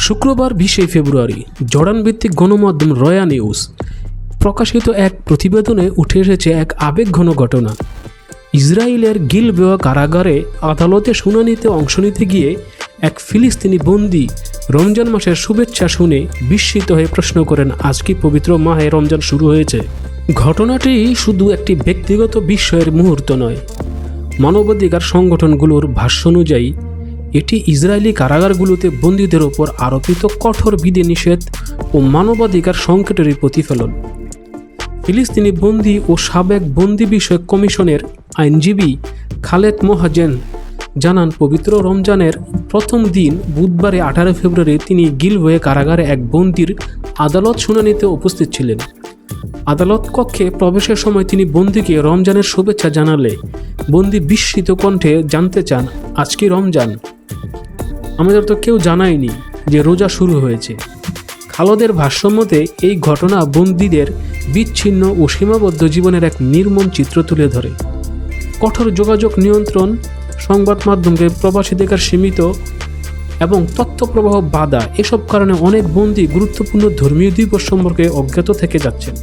শুক্রবার 20 ফেব্রুয়ারি জর্ডান ভিত্তিক গণমাধ্যম রয়া নিউজ প্রকাশিত এক প্রতিবেদনে উঠে এসেছে এক আবেগঘন ঘটনা। ইসরায়েলের গিলবোয়া কারাগারে আদালতে শুনানিতে অংশ নিতে গিয়ে এক ফিলিস্তিনি বন্দী রমজান মাসের শুভেচ্ছা শুনে বিস্মিত হয়ে প্রশ্ন করেন, আজ কি পবিত্র মাহে রমজান শুরু হয়েছে? ঘটনাটি শুধু একটি ব্যক্তিগত বিস্ময়ের মুহূর্ত নয়, মানবাধিকার সংগঠনগুলোর ভাষ্য অনুযায়ী এটি ইসরায়েলি কারাগারগুলোতে বন্দীদের ওপর আরোপিত কঠোর বিধিনিষেধ ও মানবাধিকার সংকটেরই প্রতিফলন। ফিলিস্তিনি বন্দী ও সাবেক বন্দী বিষয়ক কমিশনের আইনজীবী খালেদ মোহাজেন জানান, পবিত্র রমজানের প্রথম দিন বুধবারে 18 ফেব্রুয়ারি তিনি গিলবোয়া কারাগারে এক বন্দীর আদালত শুনানিতে উপস্থিত ছিলেন। আদালত কক্ষে প্রবেশের সময় তিনি বন্দীকে রমজানের শুভেচ্ছা জানালে বন্দী বিস্মিত কণ্ঠে জানতে চান, আজ কি রমজান? আমাদের তো কেউ জানায়নি যে রোজা শুরু হয়েছে। খালেদের ভাষ্যমতে এই ঘটনা বন্দীদের বিচ্ছিন্ন ও সীমাবদ্ধ জীবনের এক নির্মম চিত্র তুলে ধরে। কঠোর যোগাযোগ নিয়ন্ত্রণ, সংবাদ মাধ্যমকে প্রবাসীদের সীমিত এবং তথ্য প্রবাহ বাধা, এসব কারণে অনেক বন্দী গুরুত্বপূর্ণ ধর্মীয় দিবস সম্পর্কে অজ্ঞাত থেকে যাচ্ছেন।